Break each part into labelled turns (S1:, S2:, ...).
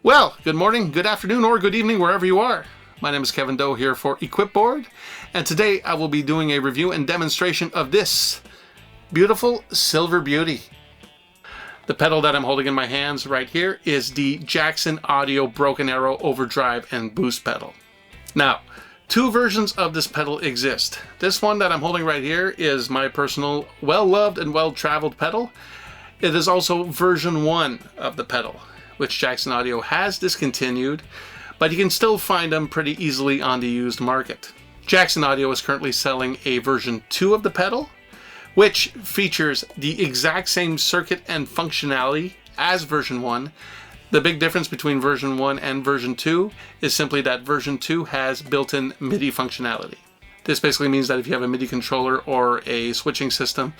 S1: Well, good morning, good afternoon, or good evening, wherever you are. My name is Kevin Doe here for Equipboard, and today I will be doing a review and demonstration of this beautiful silver beauty. The pedal that I'm holding in my hands right here is the Jackson Audio Broken Arrow Overdrive and Boost pedal. Now, two versions of this pedal exist. This one that I'm holding right here is my personal well-loved and well-traveled pedal. It is also version 1 of the pedal, which Jackson Audio has discontinued, but you can still find them pretty easily on the used market. Jackson Audio is currently selling a version 2 of the pedal, which features the exact same circuit and functionality as version 1. The big difference between version 1 and version 2 is simply that version 2 has built-in MIDI functionality. This basically means that if you have a MIDI controller or a switching system,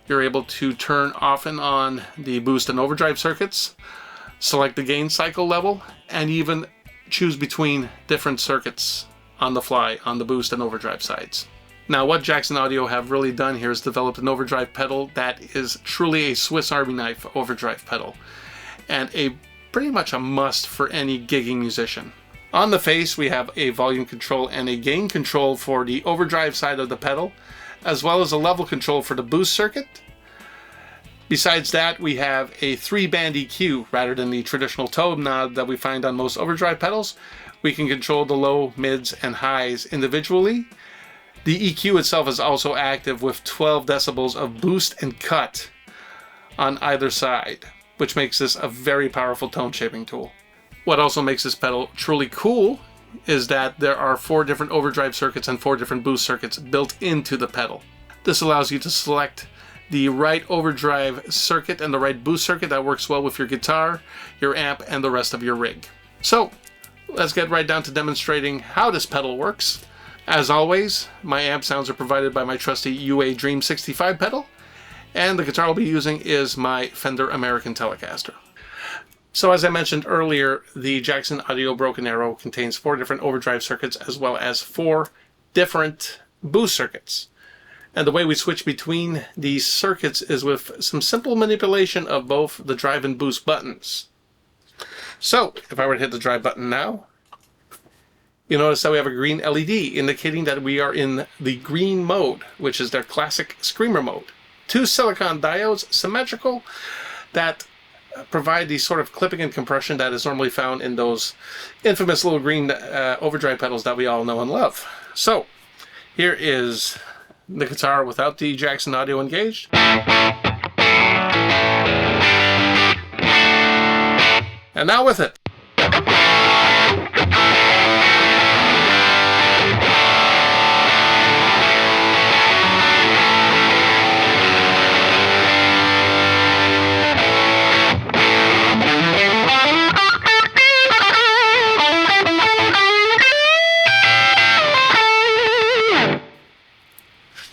S1: you're able to turn off and on the boost and overdrive circuits, select the gain cycle level, and even choose between different circuits on the fly on the boost and overdrive sides. Now, what Jackson Audio have really done here is developed an overdrive pedal that is truly a Swiss Army knife overdrive pedal, and pretty much a must for any gigging musician. On the face, we have a volume control and a gain control for the overdrive side of the pedal, as well as a level control for the boost circuit. Besides that, we have a 3-band EQ rather than the traditional tone knob that we find on most overdrive pedals. We can control the low, mids, and highs individually. The EQ itself is also active with 12 decibels of boost and cut on either side, which makes this a very powerful tone shaping tool. What also makes this pedal truly cool is that there are 4 different overdrive circuits and 4 different boost circuits built into the pedal. This allows you to select the right overdrive circuit and the right boost circuit that works well with your guitar, your amp, and the rest of your rig. So let's get right down to demonstrating how this pedal works. As always, my amp sounds are provided by my trusty UA Dream 65 pedal, and the guitar I'll be using is my Fender American Telecaster. So as I mentioned earlier, the Jackson Audio Broken Arrow contains 4 different overdrive circuits as well as 4 different boost circuits. And the way we switch between these circuits is with some simple manipulation of both the drive and boost buttons. So if I were to hit the drive button now, you notice that we have a green LED indicating that we are in the green mode, which is their classic screamer mode. 2 silicon diodes, symmetrical, that provide the sort of clipping and compression that is normally found in those infamous little green overdrive pedals that we all know and love. So here is the guitar without the Jackson Audio engaged. And now with it.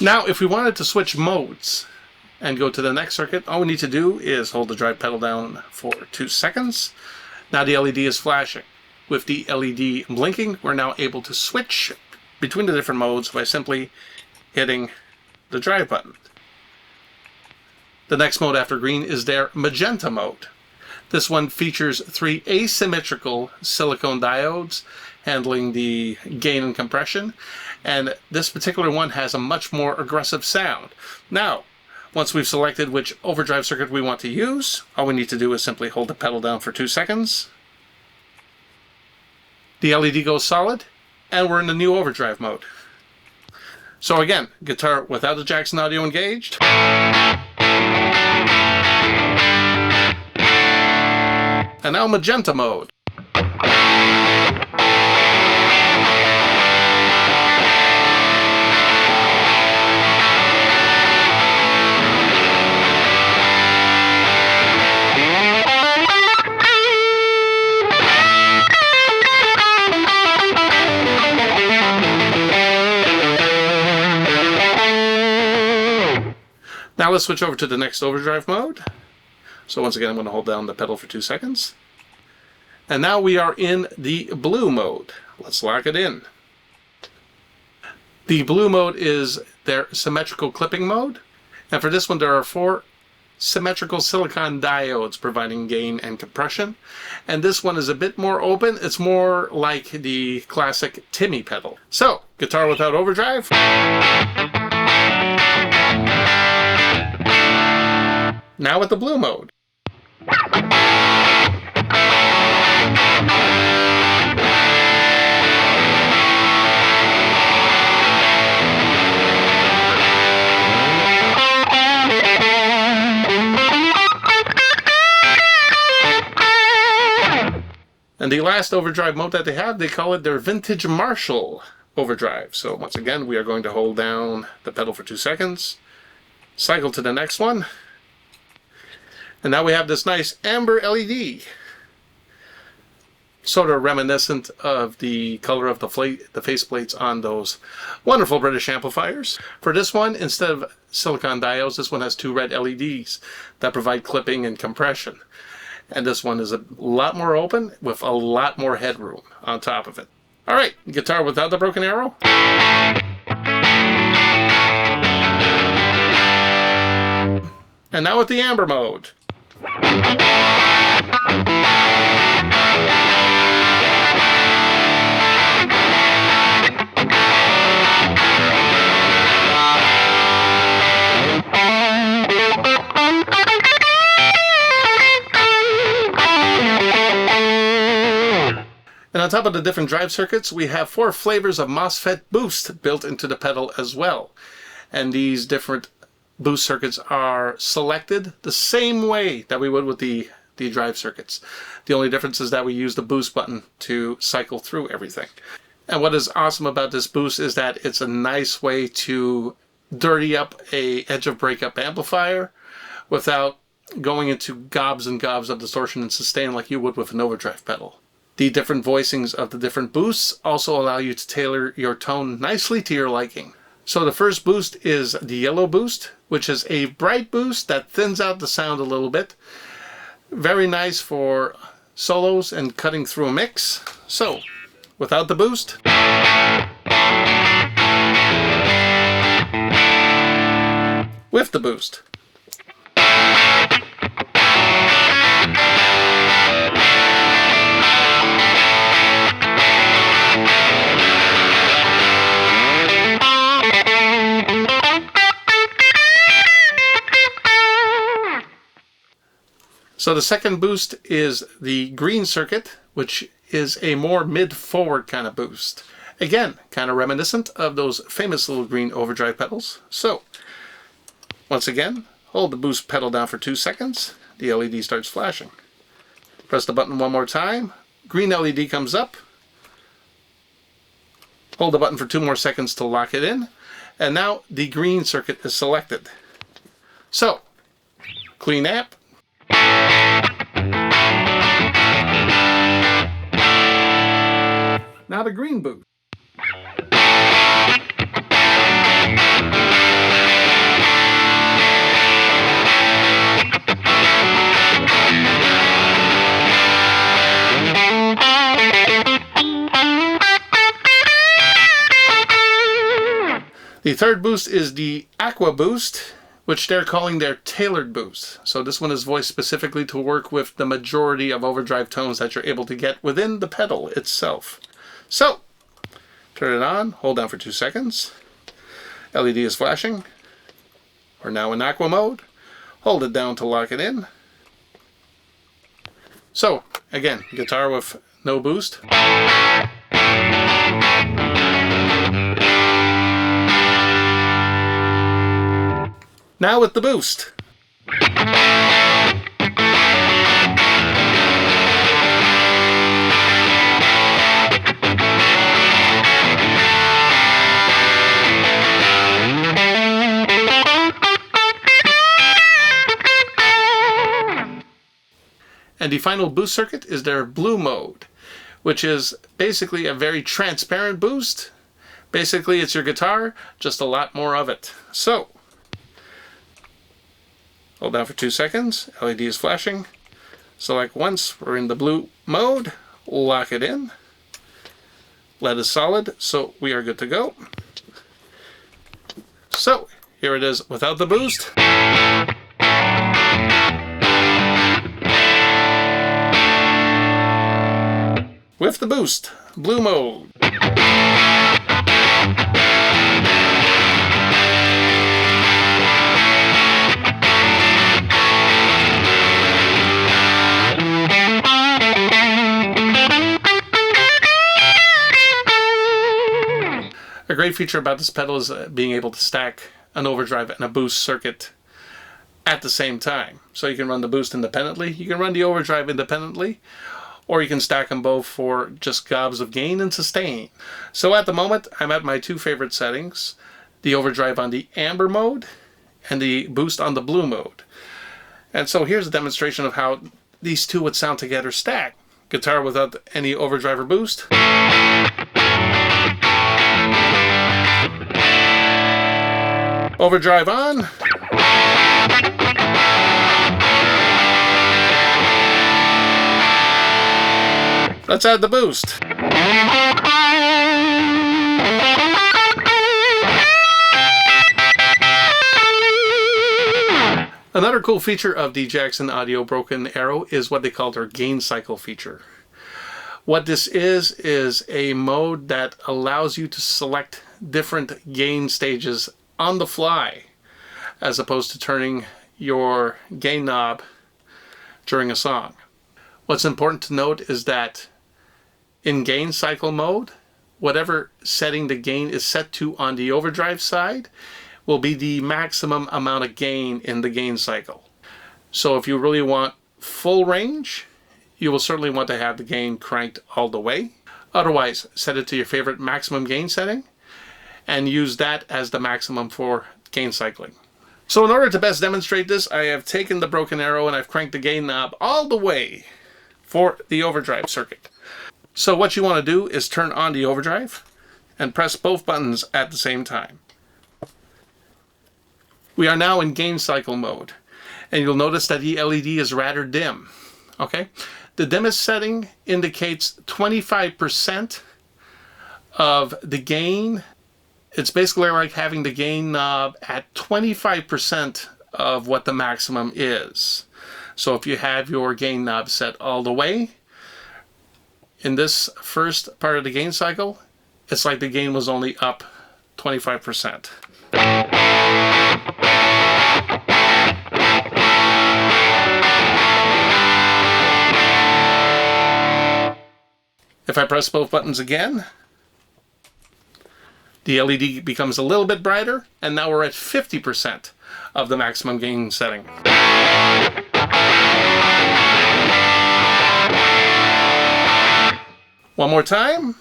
S1: Now, if we wanted to switch modes and go to the next circuit, all we need to do is hold the drive pedal down for 2 seconds. Now the LED is flashing. With the LED blinking, we're now able to switch between the different modes by simply hitting the drive button. The next mode after green is their Magenta mode. This one features 3 asymmetrical silicone diodes handling the gain and compression, and this particular one has a much more aggressive sound. Now, once we've selected which overdrive circuit we want to use, all we need to do is simply hold the pedal down for 2 seconds. The LED goes solid, and we're in the new overdrive mode. So again, guitar without the Jackson Audio engaged. And now Magenta mode. Now let's switch over to the next overdrive mode. So once again, I'm going to hold down the pedal for 2 seconds. And now we are in the blue mode. Let's lock it in. The blue mode is their symmetrical clipping mode. And for this one, there are 4 symmetrical silicon diodes providing gain and compression. And this one is a bit more open. It's more like the classic Timmy pedal. So, guitar without overdrive. Now with the blue mode. And the last overdrive mode that they have, they call it their Vintage Marshall overdrive. So once again, we are going to hold down the pedal for 2 seconds, cycle to the next one, and now we have this nice amber LED, sort of reminiscent of the color of the faceplates on those wonderful British amplifiers. For this one, instead of silicon diodes, this one has 2 red LEDs that provide clipping and compression. And this one is a lot more open with a lot more headroom on top of it. All right, guitar without the broken arrow. And now with the amber mode. And on top of the different drive circuits, we have 4 flavors of MOSFET boost built into the pedal as well. And these different boost circuits are selected the same way that we would with the drive circuits. The only difference is that we use the boost button to cycle through everything. And what is awesome about this boost is that it's a nice way to dirty up a edge of breakup amplifier without going into gobs and gobs of distortion and sustain like you would with an overdrive pedal. The different voicings of the different boosts also allow you to tailor your tone nicely to your liking. So the first boost is the yellow boost, which is a bright boost that thins out the sound a little bit. Very nice for solos and cutting through a mix. So, without the boost. With the boost. So the second boost is the green circuit, which is a more mid-forward kind of boost. Again, kind of reminiscent of those famous little green overdrive pedals. So, once again, hold the boost pedal down for 2 seconds. The LED starts flashing. Press the button one more time. Green LED comes up. Hold the button for 2 more seconds to lock it in. And now the green circuit is selected. So, clean amp. Now the green boost. The third boost is the Aqua boost, which they're calling their tailored boost. So this one is voiced specifically to work with the majority of overdrive tones that you're able to get within the pedal itself. So, turn it on, hold down for 2 seconds. LED is flashing. We're now in Aqua mode. Hold it down to lock it in. So, again, guitar with no boost. Now with the boost. And the final boost circuit is their blue mode, which is basically a very transparent boost. Basically, it's your guitar, just a lot more of it. So, hold down for 2 seconds, LED is flashing. Select once, we're in the blue mode, lock it in. LED is solid, so we are good to go. So, here it is without the boost. with the boost, blue mode. A great feature about this pedal is being able to stack an overdrive and a boost circuit at the same time. So you can run the boost independently, you can run the overdrive independently, or you can stack them both for just gobs of gain and sustain. So at the moment, I'm at my two favorite settings, the overdrive on the amber mode and the boost on the blue mode. And so here's a demonstration of how these two would sound together stacked. Guitar without any overdrive or boost. Overdrive on. Let's add the boost. Another cool feature of the Jackson Audio Broken Arrow is what they call their gain cycle feature. What this is a mode that allows you to select different gain stages on the fly, as opposed to turning your gain knob during a song. What's important to note is that in gain cycle mode, whatever setting the gain is set to on the overdrive side will be the maximum amount of gain in the gain cycle. So if you really want full range, you will certainly want to have the gain cranked all the way. Otherwise, set it to your favorite maximum gain setting and use that as the maximum for gain cycling. So in order to best demonstrate this, I have taken the Broken Arrow and I've cranked the gain knob all the way for the overdrive circuit. So what you want to do is turn on the overdrive and press both buttons at the same time. We are now in gain cycle mode, and you'll notice that the LED is rather dim. Okay? The dimmest setting indicates 25% of the gain. It's basically like having the gain knob at 25% of what the maximum is. So if you have your gain knob set all the way, in this first part of the gain cycle, it's like the gain was only up 25%. If I press both buttons again, the LED becomes a little bit brighter, and now we're at 50% of the maximum gain setting. One more time.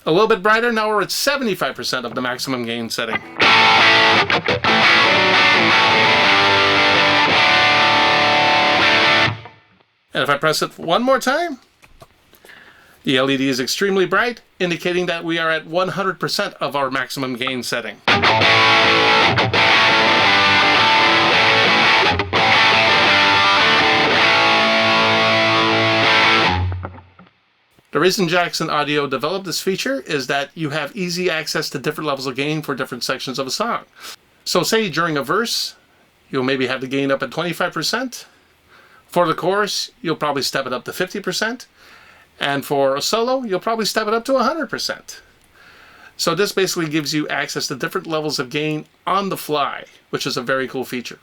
S1: A little bit brighter, now we're at 75% of the maximum gain setting. And if I press it one more time, the LED is extremely bright, indicating that we are at 100% of our maximum gain setting. The reason Jackson Audio developed this feature is that you have easy access to different levels of gain for different sections of a song. So say during a verse, you'll maybe have the gain up at 25%. For the chorus, you'll probably step it up to 50%. And for a solo, you'll probably step it up to 100%. So this basically gives you access to different levels of gain on the fly, which is a very cool feature.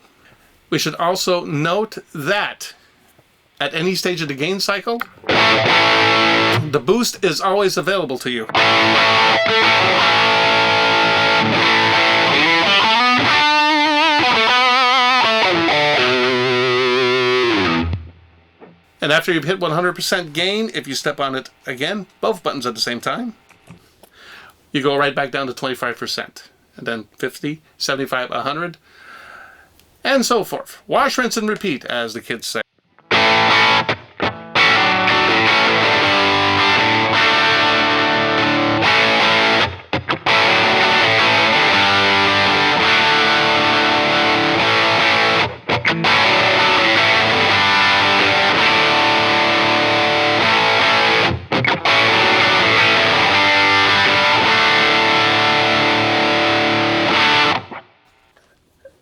S1: We should also note that at any stage of the gain cycle, the boost is always available to you. And after you've hit 100% gain, if you step on it again, both buttons at the same time, you go right back down to 25%. And then 50, 75, 100, and so forth. Wash, rinse, and repeat, as the kids say.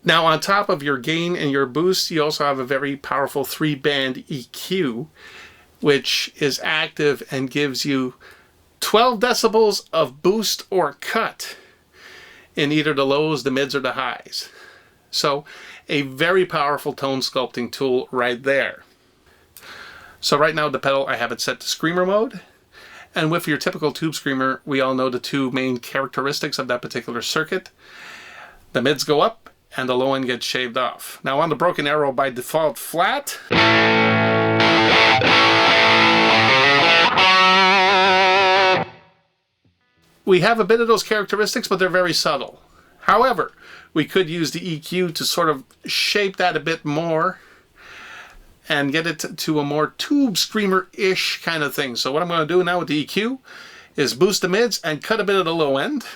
S1: Now, on top of your gain and your boost, you also have a very powerful 3-band EQ. which is active and gives you 12 decibels of boost or cut in either the lows, the mids, or the highs. So a very powerful tone sculpting tool right there. So right now the pedal, I have it set to screamer mode. And with your typical tube screamer, we all know the two main characteristics of that particular circuit. The mids go up and the low end gets shaved off. Now on the Broken Arrow, by default flat, we have a bit of those characteristics, but they're very subtle. However, we could use the EQ to sort of shape that a bit more and get it to a more tube screamer-ish kind of thing. So what I'm going to do now with the EQ is boost the mids and cut a bit of the low end.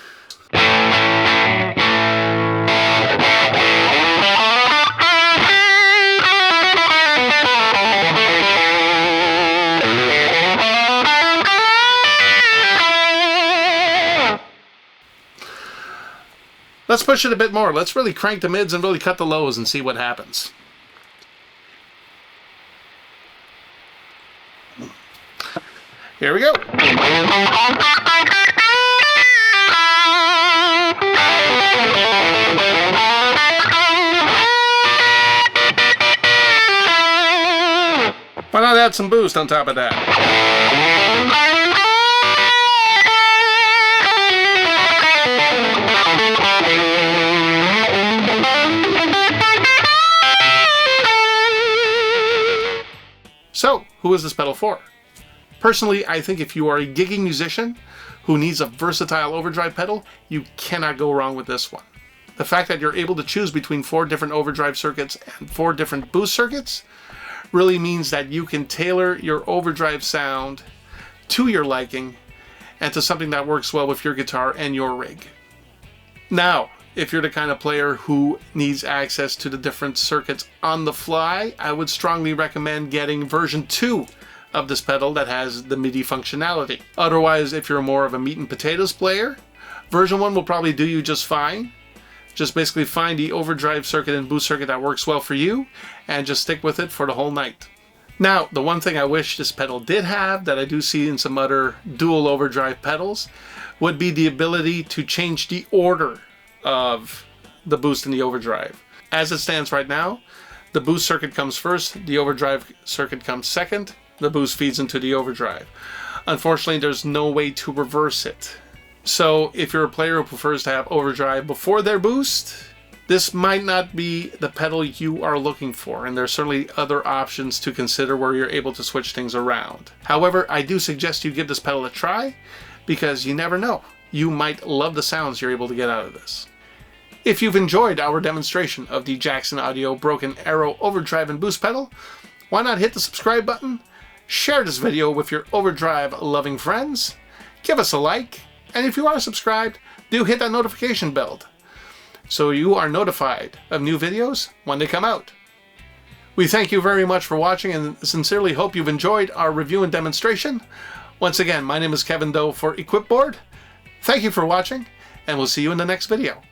S1: Let's push it a bit more. Let's really crank the mids and really cut the lows and see what happens. Here we go. Why not add some boost on top of that? So, who is this pedal for? Personally, I think if you are a gigging musician who needs a versatile overdrive pedal, you cannot go wrong with this one. The fact that you're able to choose between 4 different overdrive circuits and 4 different boost circuits really means that you can tailor your overdrive sound to your liking and to something that works well with your guitar and your rig. Now, if you're the kind of player who needs access to the different circuits on the fly, I would strongly recommend getting version 2 of this pedal that has the MIDI functionality. Otherwise, if you're more of a meat and potatoes player, version 1 will probably do you just fine. Just basically find the overdrive circuit and boost circuit that works well for you and just stick with it for the whole night. Now, the one thing I wish this pedal did have that I do see in some other dual overdrive pedals would be the ability to change the order of the boost and the overdrive. As it stands right now, the boost circuit comes first, the overdrive circuit comes second, the boost feeds into the overdrive. Unfortunately, there's no way to reverse it. So if you're a player who prefers to have overdrive before their boost, this might not be the pedal you are looking for, and there's certainly other options to consider where you're able to switch things around. However, I do suggest you give this pedal a try, because you never know. You might love the sounds you're able to get out of this. If you've enjoyed our demonstration of the Jackson Audio Broken Arrow overdrive and boost pedal, why not hit the subscribe button, share this video with your overdrive loving friends, give us a like, and if you are subscribed, do hit that notification bell so you are notified of new videos when they come out. We thank you very much for watching and sincerely hope you've enjoyed our review and demonstration. Once again, my name is Kevin Doe for Equipboard. Thank you for watching, and we'll see you in the next video.